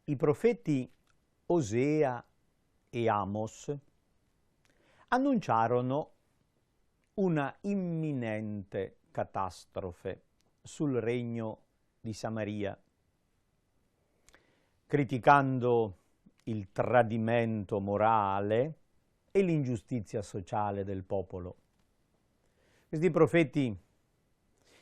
I profeti Osea e Amos annunciarono una imminente catastrofe sul regno di Samaria, criticando il tradimento morale e l'ingiustizia sociale del popolo. Questi profeti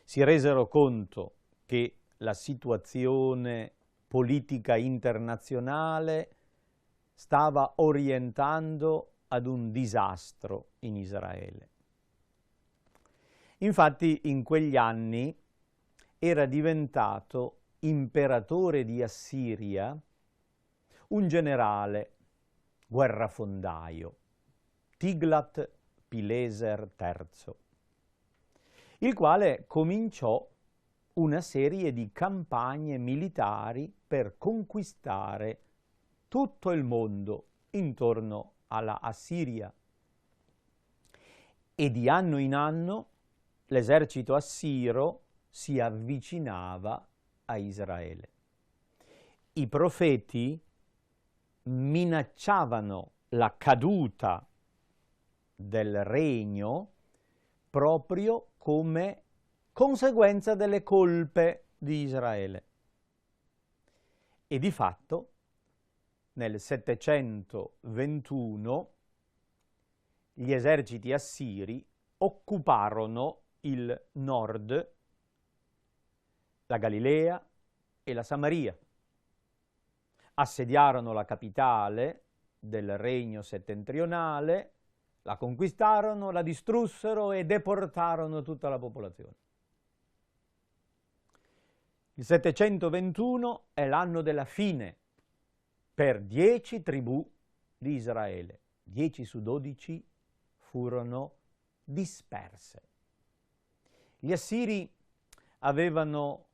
si resero conto che la situazione politica internazionale stava orientando ad un disastro in Israele. Infatti in quegli anni era diventato imperatore di Assiria un generale guerrafondaio, Tiglat-Pileser III, il quale cominciò una serie di campagne militari per conquistare tutto il mondo intorno alla Assiria. E di anno in anno l'esercito assiro si avvicinava a Israele. I profeti minacciavano la caduta del regno proprio come conseguenza delle colpe di Israele. E di fatto nel 721 gli eserciti assiri occuparono il nord, la Galilea e la Samaria. Assediarono la capitale del regno settentrionale, la conquistarono, la distrussero e deportarono tutta la popolazione. Il 721 è l'anno della fine per 10 tribù di Israele. 10 su 12 furono disperse. Gli assiri avevano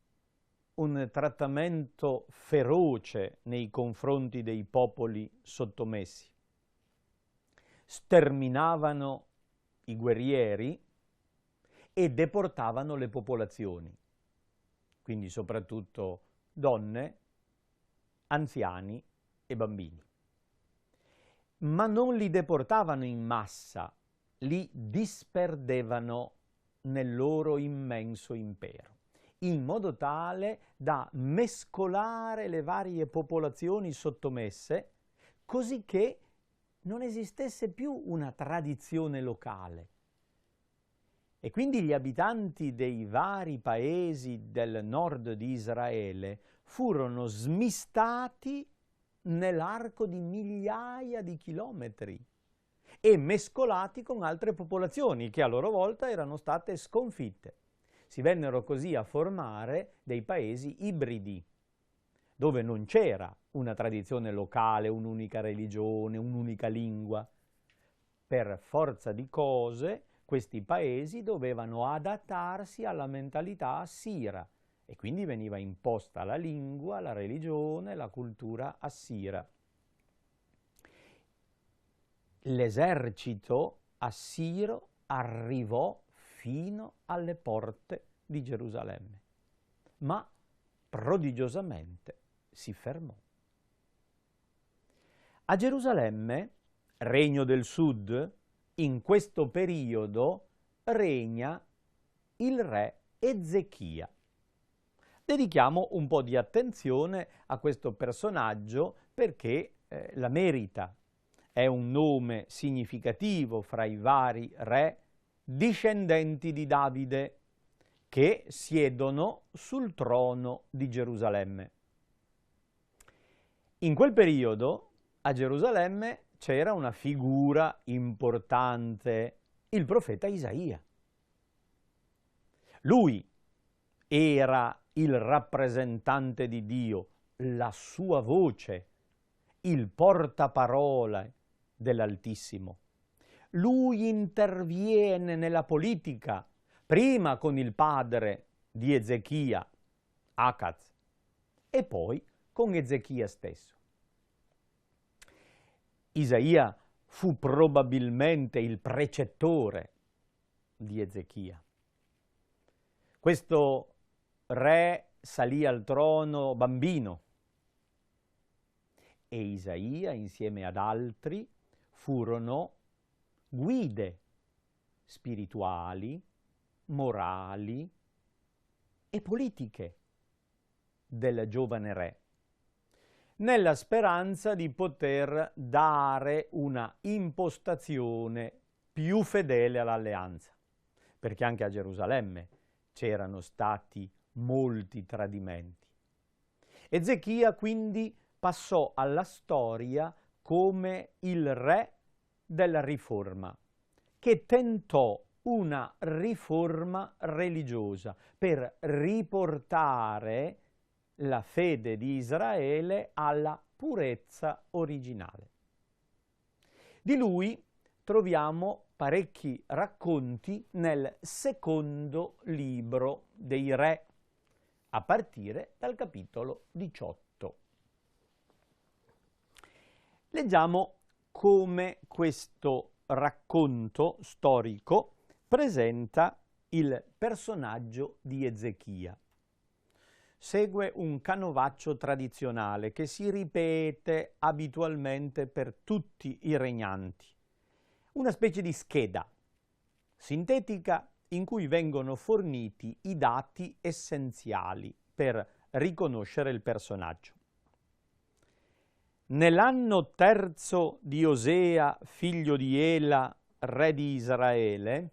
un trattamento feroce nei confronti dei popoli sottomessi. Sterminavano i guerrieri e deportavano le popolazioni, quindi soprattutto donne, anziani e bambini. Ma non li deportavano in massa, li disperdevano nel loro immenso impero, in modo tale da mescolare le varie popolazioni sottomesse, così che non esistesse più una tradizione locale. E quindi gli abitanti dei vari paesi del nord di Israele furono smistati nell'arco di migliaia di chilometri e mescolati con altre popolazioni che a loro volta erano state sconfitte. Si vennero così a formare dei paesi ibridi, dove non c'era una tradizione locale, un'unica religione, un'unica lingua. Per forza di cose, questi paesi dovevano adattarsi alla mentalità assira e quindi veniva imposta la lingua, la religione, la cultura assira. L'esercito assiro arrivò fino alle porte di Gerusalemme, ma prodigiosamente si fermò. A Gerusalemme, regno del sud, in questo periodo regna il re Ezechia. Dedichiamo un po' di attenzione a questo personaggio perché la merita. È un nome significativo fra i vari re discendenti di Davide che siedono sul trono di Gerusalemme. In quel periodo a Gerusalemme c'era una figura importante, il profeta Isaia. Lui era il rappresentante di Dio, la sua voce, il portaparola dell'Altissimo. Lui interviene nella politica, prima con il padre di Ezechia, Acaz, e poi con Ezechia stesso. Isaia fu probabilmente il precettore di Ezechia. Questo re salì al trono bambino e Isaia, insieme ad altri, furono guide spirituali, morali e politiche del giovane re, nella speranza di poter dare una impostazione più fedele all'alleanza, perché anche a Gerusalemme c'erano stati molti tradimenti. Ezechia quindi passò alla storia come il re della riforma, che tentò una riforma religiosa per riportare la fede di Israele alla purezza originale. Di lui troviamo parecchi racconti nel secondo libro dei Re, a partire dal capitolo 18. Leggiamo come questo racconto storico presenta il personaggio di Ezechia. Segue un canovaccio tradizionale che si ripete abitualmente per tutti i regnanti, una specie di scheda sintetica in cui vengono forniti i dati essenziali per riconoscere il personaggio. Nell'anno terzo di Osea, figlio di Ela, re di Israele,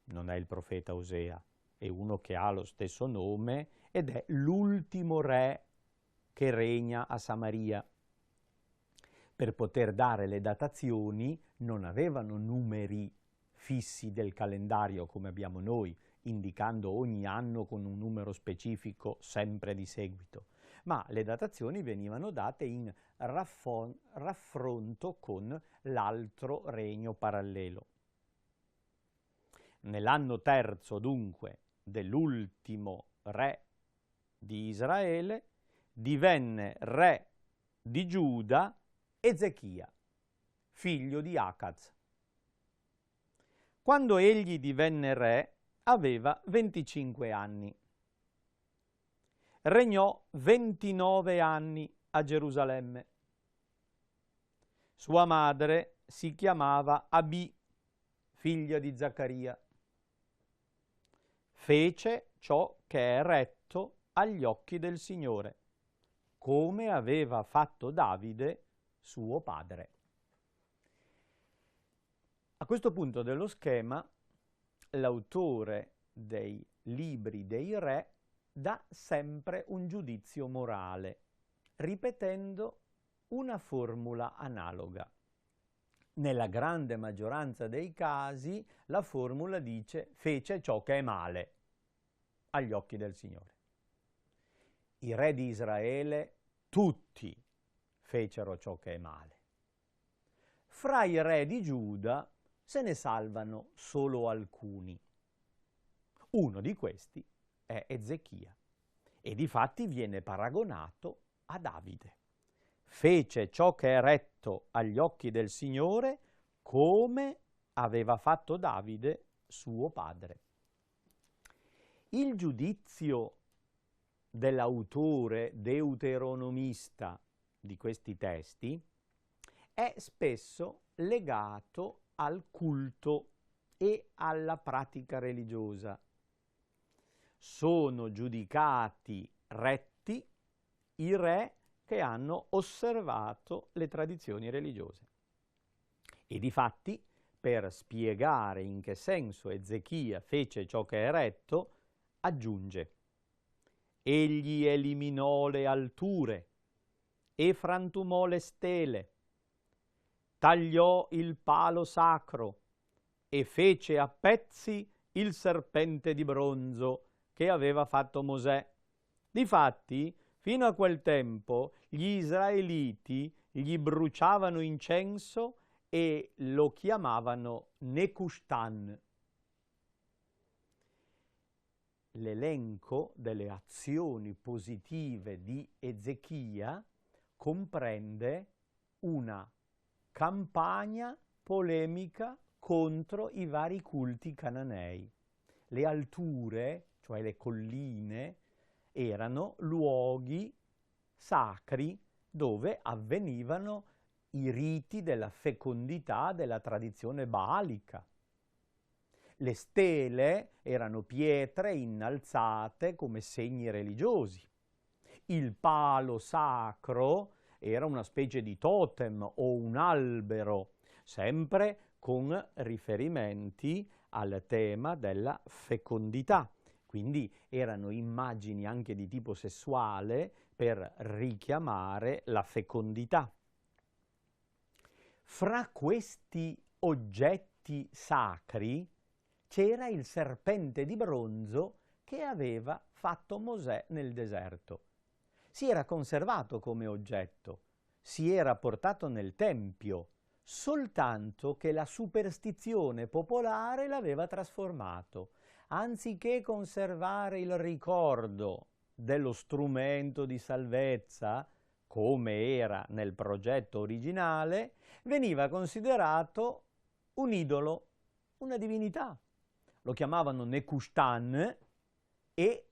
non è il profeta Osea, è uno che ha lo stesso nome ed è l'ultimo re che regna a Samaria. Per poter dare le datazioni non avevano numeri fissi del calendario come abbiamo noi, indicando ogni anno con un numero specifico sempre di seguito, ma le datazioni venivano date in raffronto con l'altro regno parallelo. Nell'anno terzo, dunque, dell'ultimo re di Israele, divenne re di Giuda Ezechia, figlio di Acaz. Quando egli divenne re, aveva 25 anni. Regnò 29 anni a Gerusalemme. Sua madre si chiamava Abi, figlia di Zaccaria. Fece ciò che è retto agli occhi del Signore, come aveva fatto Davide, suo padre. A questo punto dello schema, l'autore dei libri dei re dà sempre un giudizio morale, ripetendo una formula analoga. Nella grande maggioranza dei casi la formula dice fece ciò che è male agli occhi del Signore. I re di Israele tutti fecero ciò che è male. Fra i re di Giuda se ne salvano solo alcuni. Uno di questi è Ezechia e difatti viene paragonato a Davide. Fece ciò che è retto agli occhi del Signore come aveva fatto Davide, suo padre. Il giudizio dell'autore deuteronomista di questi testi è spesso legato al culto e alla pratica religiosa. Sono giudicati retti i re che hanno osservato le tradizioni religiose. E difatti, per spiegare in che senso Ezechia fece ciò che è retto, aggiunge: egli eliminò le alture e frantumò le stele, tagliò il palo sacro e fece a pezzi il serpente di bronzo che aveva fatto Mosè. Difatti, fino a quel tempo gli israeliti gli bruciavano incenso e lo chiamavano Necushtan. L'elenco delle azioni positive di Ezechia comprende una campagna polemica contro i vari culti cananei. Le alture, cioè le colline, erano luoghi sacri dove avvenivano i riti della fecondità della tradizione baalica. Le stele erano pietre innalzate come segni religiosi. Il palo sacro era una specie di totem o un albero, sempre con riferimenti al tema della fecondità. Quindi erano immagini anche di tipo sessuale per richiamare la fecondità. Fra questi oggetti sacri c'era il serpente di bronzo che aveva fatto Mosè nel deserto. Si era conservato come oggetto, si era portato nel Tempio, soltanto che la superstizione popolare l'aveva trasformato. Anziché conservare il ricordo dello strumento di salvezza, come era nel progetto originale, veniva considerato un idolo, una divinità. Lo chiamavano Nehushtan e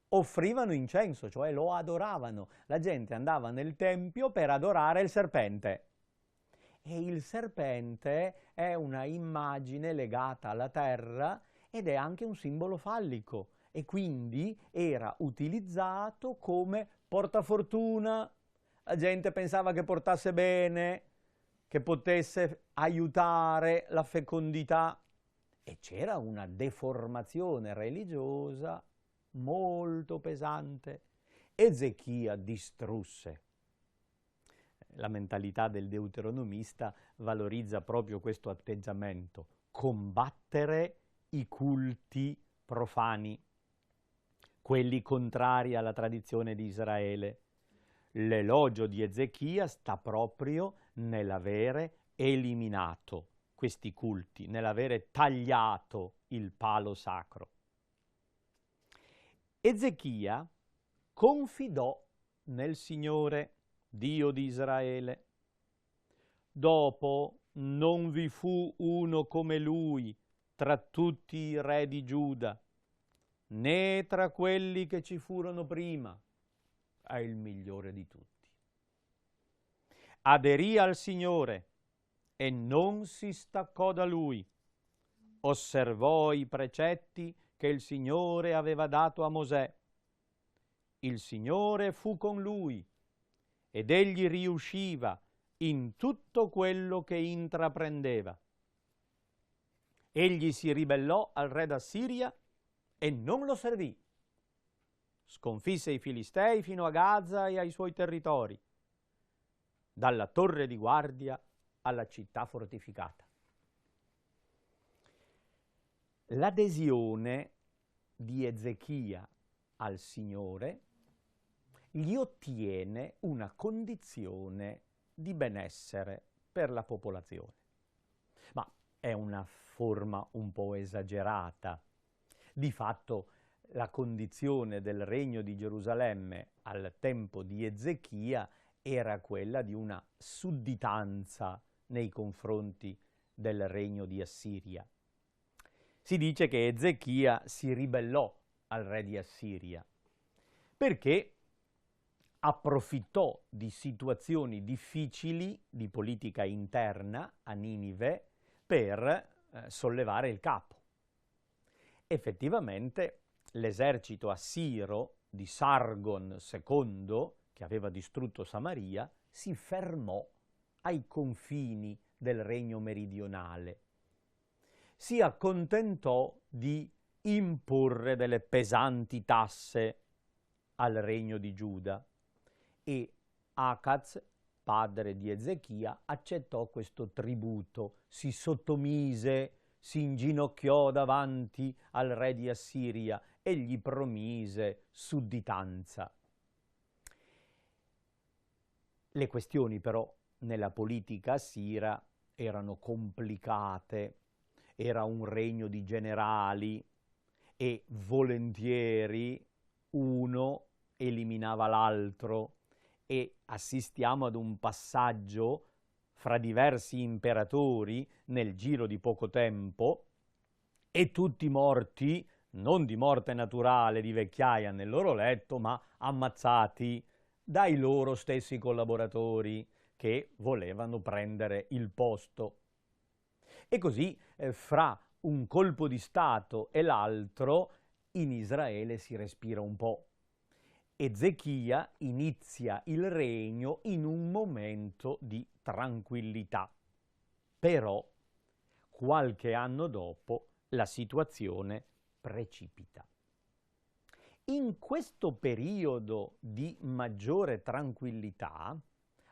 offrivano incenso, cioè lo adoravano. La gente andava nel tempio per adorare il serpente. E il serpente è una immagine legata alla terra ed è anche un simbolo fallico e quindi era utilizzato come portafortuna. La gente pensava che portasse bene, che potesse aiutare la fecondità e c'era una deformazione religiosa molto pesante. Ezechia distrusse. La mentalità del deuteronomista valorizza proprio questo atteggiamento, combattere i culti profani, quelli contrari alla tradizione di Israele. L'elogio di Ezechia sta proprio nell'avere eliminato questi culti, nell'avere tagliato il palo sacro. Ezechia confidò nel Signore, Dio di Israele. Dopo non vi fu uno come lui tra tutti i re di Giuda, né tra quelli che ci furono prima. È il migliore di tutti. Aderì al Signore e non si staccò da lui. Osservò i precetti che il Signore aveva dato a Mosè. Il Signore fu con lui ed egli riusciva in tutto quello che intraprendeva. Egli si ribellò al re d'Assiria e non lo servì. Sconfisse i Filistei fino a Gaza e ai suoi territori, dalla torre di guardia alla città fortificata. L'adesione di Ezechia al Signore gli ottiene una condizione di benessere per la popolazione. Ma è una forma un po' esagerata. Di fatto la condizione del regno di Gerusalemme al tempo di Ezechia era quella di una sudditanza nei confronti del regno di Assiria. Si dice che Ezechia si ribellò al re di Assiria perché approfittò di situazioni difficili di politica interna a Ninive per sollevare il capo. Effettivamente l'esercito assiro di Sargon II, che aveva distrutto Samaria, si fermò ai confini del regno meridionale. Si accontentò di imporre delle pesanti tasse al regno di Giuda e Acaz, padre di Ezechia, accettò questo tributo, si sottomise, si inginocchiò davanti al re di Assiria e gli promise sudditanza. Le questioni però nella politica assira erano complicate, era un regno di generali e volentieri uno eliminava l'altro e assistiamo ad un passaggio fra diversi imperatori nel giro di poco tempo e tutti morti, non di morte naturale, di vecchiaia nel loro letto, ma ammazzati dai loro stessi collaboratori che volevano prendere il posto. E così, fra un colpo di Stato e l'altro, in Israele si respira un po'. Ezechia inizia il regno in un momento di tranquillità. Però, qualche anno dopo, la situazione precipita. In questo periodo di maggiore tranquillità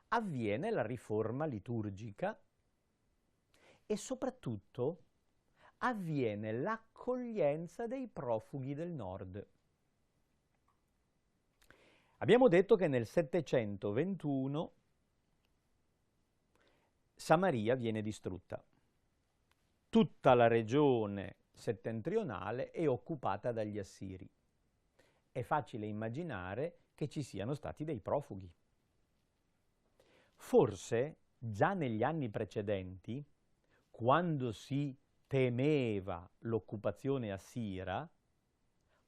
avviene la riforma liturgica e soprattutto avviene l'accoglienza dei profughi del nord. Abbiamo detto che nel 721 Samaria viene distrutta. Tutta la regione settentrionale è occupata dagli Assiri. È facile immaginare che ci siano stati dei profughi. Forse già negli anni precedenti, quando si temeva l'occupazione assira,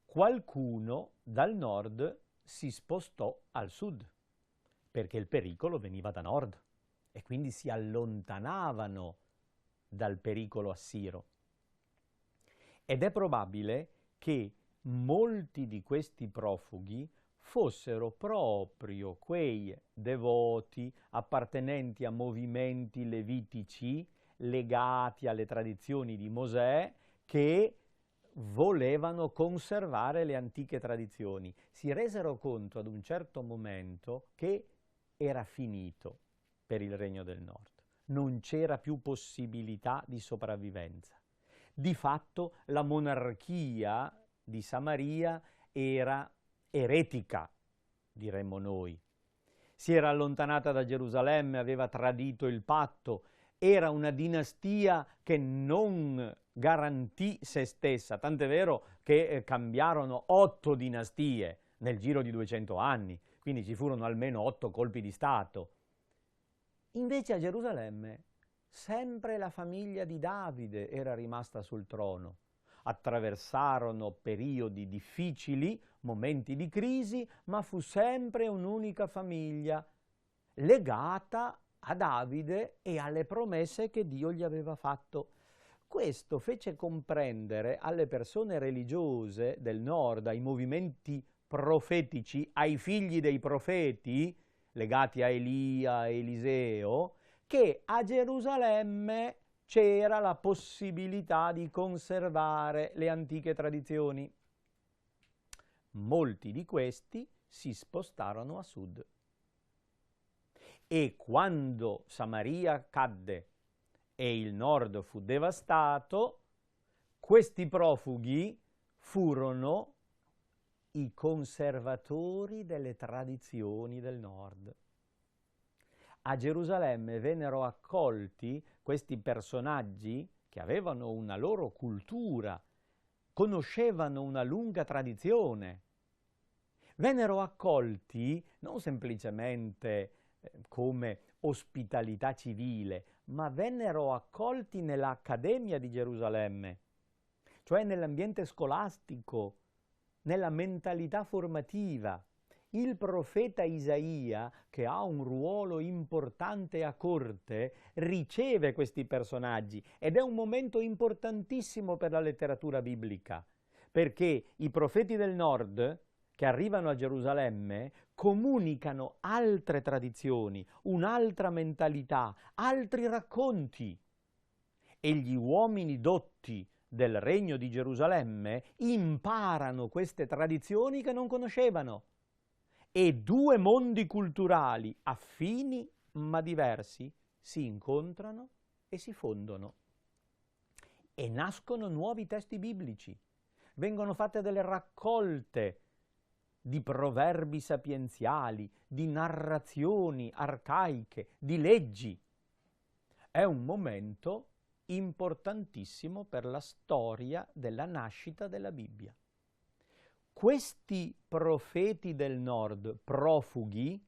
qualcuno dal nord si spostò al sud, perché il pericolo veniva da nord e quindi si allontanavano dal pericolo assiro. Ed è probabile che molti di questi profughi fossero proprio quei devoti appartenenti a movimenti levitici legati alle tradizioni di Mosè che volevano conservare le antiche tradizioni. Si resero conto ad un certo momento che era finito per il Regno del Nord. Non c'era più possibilità di sopravvivenza. Di fatto la monarchia di Samaria era eretica, diremmo noi. Si era allontanata da Gerusalemme, aveva tradito il patto, era una dinastia che non garantì se stessa, tant'è vero che cambiarono 8 dinastie nel giro di 200 anni, quindi ci furono almeno 8 colpi di Stato. Invece a Gerusalemme sempre la famiglia di Davide era rimasta sul trono. Attraversarono periodi difficili, momenti di crisi, ma fu sempre un'unica famiglia legata a Davide e alle promesse che Dio gli aveva fatto. Questo fece comprendere alle persone religiose del nord, ai movimenti profetici, ai figli dei profeti, legati a Elia e Eliseo, che a Gerusalemme c'era la possibilità di conservare le antiche tradizioni. Molti di questi si spostarono a sud. E quando Samaria cadde e il nord fu devastato, questi profughi furono i conservatori delle tradizioni del nord. A Gerusalemme vennero accolti questi personaggi che avevano una loro cultura, conoscevano una lunga tradizione. Vennero accolti non semplicemente come ospitalità civile, ma vennero accolti nell'Accademia di Gerusalemme, cioè nell'ambiente scolastico, nella mentalità formativa. Il profeta Isaia, che ha un ruolo importante a corte, riceve questi personaggi ed è un momento importantissimo per la letteratura biblica, perché i profeti del nord che arrivano a Gerusalemme comunicano altre tradizioni, un'altra mentalità, altri racconti. E gli uomini dotti del regno di Gerusalemme imparano queste tradizioni che non conoscevano. E 2 mondi culturali affini ma diversi si incontrano e si fondono. E nascono nuovi testi biblici. Vengono fatte delle raccolte di proverbi sapienziali, di narrazioni arcaiche, di leggi. È un momento importantissimo per la storia della nascita della Bibbia. Questi profeti del nord, profughi,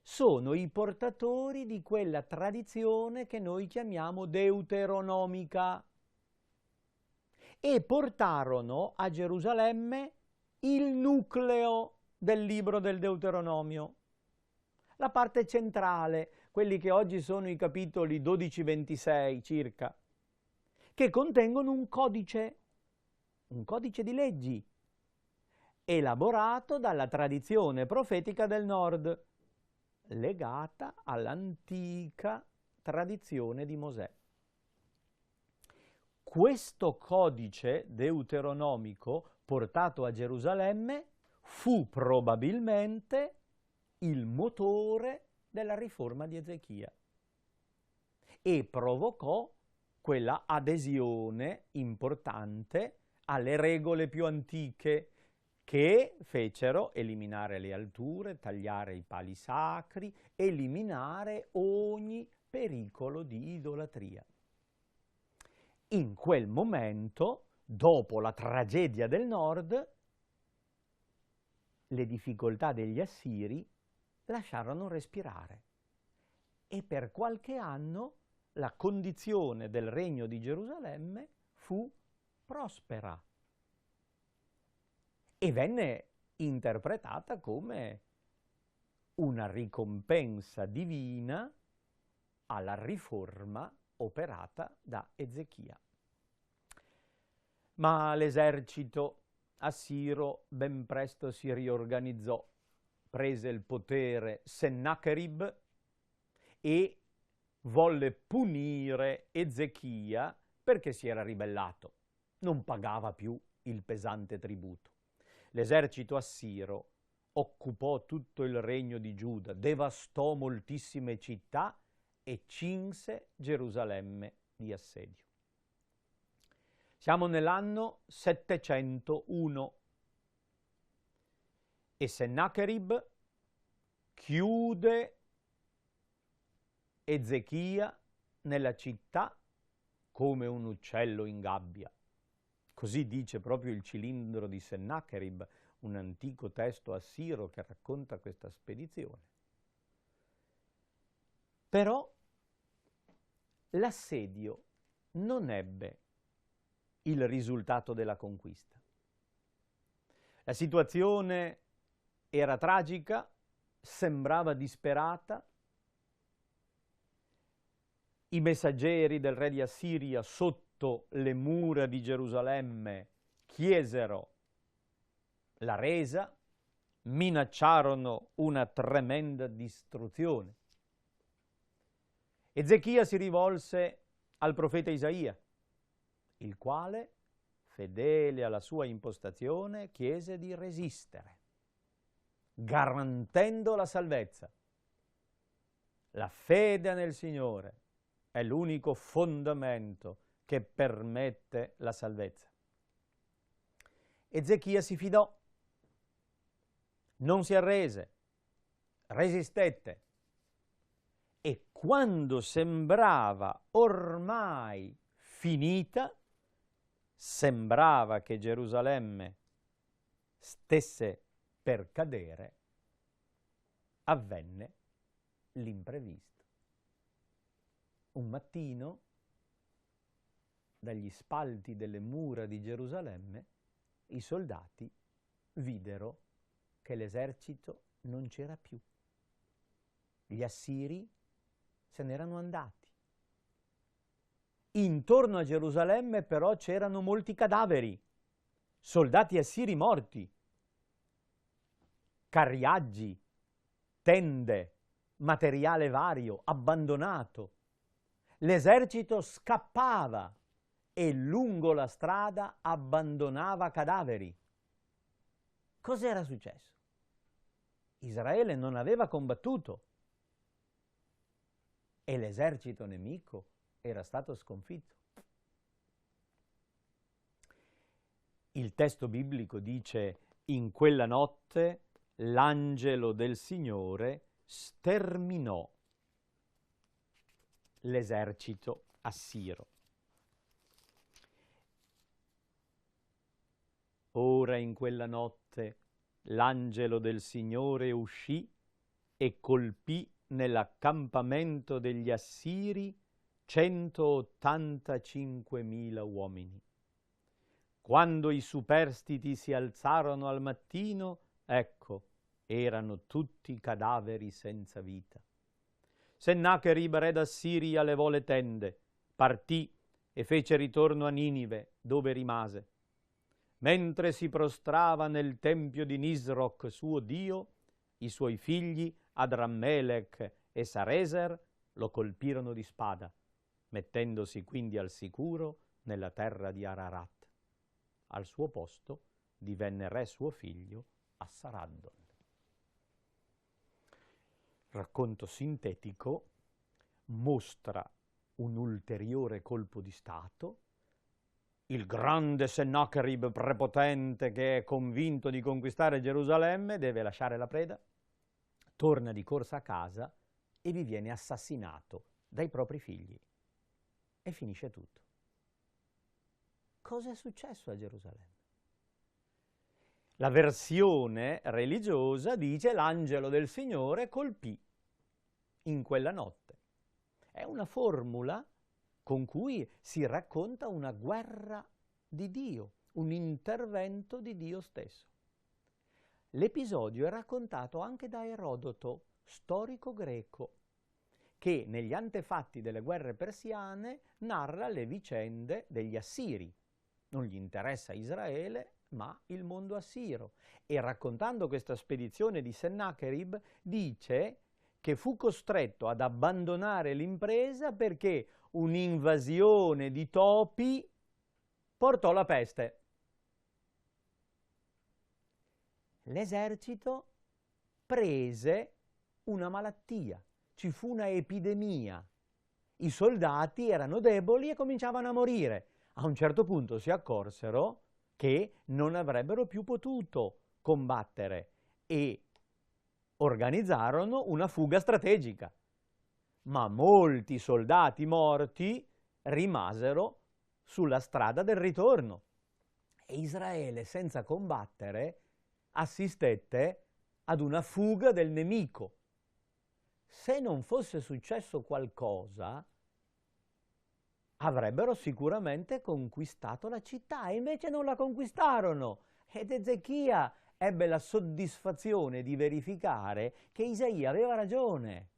sono i portatori di quella tradizione che noi chiamiamo deuteronomica e portarono a Gerusalemme il nucleo del libro del Deuteronomio. la parte centrale, quelli che oggi sono i capitoli 12-26 circa, che contengono un codice di leggi, elaborato dalla tradizione profetica del Nord, legata all'antica tradizione di Mosè. Questo codice deuteronomico portato a Gerusalemme fu probabilmente il motore della riforma di Ezechia e provocò quella adesione importante alle regole più antiche che fecero eliminare le alture, tagliare i pali sacri, eliminare ogni pericolo di idolatria. In quel momento, dopo la tragedia del Nord, le difficoltà degli Assiri lasciarono respirare e per qualche anno la condizione del regno di Gerusalemme fu prospera e venne interpretata come una ricompensa divina alla riforma operata da Ezechia. Ma l'esercito assiro ben presto si riorganizzò, prese il potere Sennacherib e volle punire Ezechia perché si era ribellato, non pagava più il pesante tributo. L'esercito assiro occupò tutto il regno di Giuda, devastò moltissime città e cinse Gerusalemme di assedio. Siamo nell'anno 701 e Sennacherib chiude Ezechia nella città come un uccello in gabbia. Così dice proprio il cilindro di Sennacherib, un antico testo assiro che racconta questa spedizione. Però l'assedio non ebbe il risultato della conquista. La situazione era tragica, sembrava disperata. I messaggeri del re di Assiria sotto le mura di Gerusalemme chiesero la resa, minacciarono una tremenda distruzione. Ezechia si rivolse al profeta Isaia, il quale, fedele alla sua impostazione, chiese di resistere, garantendo la salvezza. La fede nel Signore è l'unico fondamento che permette la salvezza. Ezechia si fidò, non si arrese, resistette e quando sembrava ormai finita, sembrava che Gerusalemme stesse per cadere, avvenne l'imprevisto. Un mattino, dagli spalti delle mura di Gerusalemme, i soldati videro che l'esercito non c'era più. Gli assiri se n'erano andati. Intorno a Gerusalemme però c'erano molti cadaveri, soldati assiri morti, carriaggi, tende, materiale vario, abbandonato. L'esercito scappava e lungo la strada abbandonava cadaveri. Cos'era successo? Israele non aveva combattuto e l'esercito nemico era stato sconfitto. Il testo biblico dice: in quella notte l'angelo del Signore sterminò l'esercito assiro. Ora in quella notte l'angelo del Signore uscì e colpì nell'accampamento degli Assiri 185.000 uomini. Quando i superstiti si alzarono al mattino, ecco, erano tutti cadaveri senza vita. Sennacherib, re d'Assiria, levò le tende, partì e fece ritorno a Ninive, dove rimase. Mentre si prostrava nel tempio di Nisroch, suo dio, i suoi figli Adrammelech e Sareser lo colpirono di spada, mettendosi quindi al sicuro nella terra di Ararat. Al suo posto divenne re suo figlio Assaraddon. Racconto sintetico mostra un ulteriore colpo di Stato. Il grande Sennacherib prepotente, che è convinto di conquistare Gerusalemme, deve lasciare la preda, torna di corsa a casa e vi viene assassinato dai propri figli. E finisce tutto. Cosa è successo a Gerusalemme? La versione religiosa dice: l'angelo del Signore colpì in quella notte. È una formula con cui si racconta una guerra di Dio, un intervento di Dio stesso. L'episodio è raccontato anche da Erodoto, storico greco, che negli antefatti delle guerre persiane narra le vicende degli Assiri. Non gli interessa Israele, ma il mondo assiro. E raccontando questa spedizione di Sennacherib dice che fu costretto ad abbandonare l'impresa perché un'invasione di topi portò la peste. L'esercito prese una malattia, ci fu una epidemia. I soldati erano deboli e cominciavano a morire. A un certo punto si accorsero che non avrebbero più potuto combattere e organizzarono una fuga strategica. Ma molti soldati morti rimasero sulla strada del ritorno e Israele, senza combattere, assistette ad una fuga del nemico. Se non fosse successo qualcosa, avrebbero sicuramente conquistato la città e invece non la conquistarono. Ed Ezechia ebbe la soddisfazione di verificare che Isaia aveva ragione.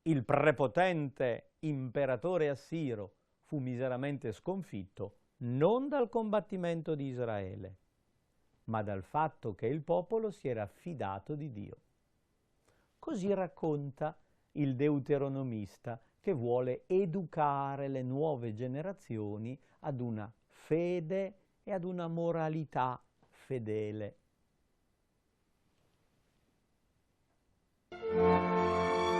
Il prepotente imperatore assiro fu miseramente sconfitto non dal combattimento di Israele, ma dal fatto che il popolo si era fidato di Dio. Così racconta il deuteronomista, che vuole educare le nuove generazioni ad una fede e ad una moralità fedele.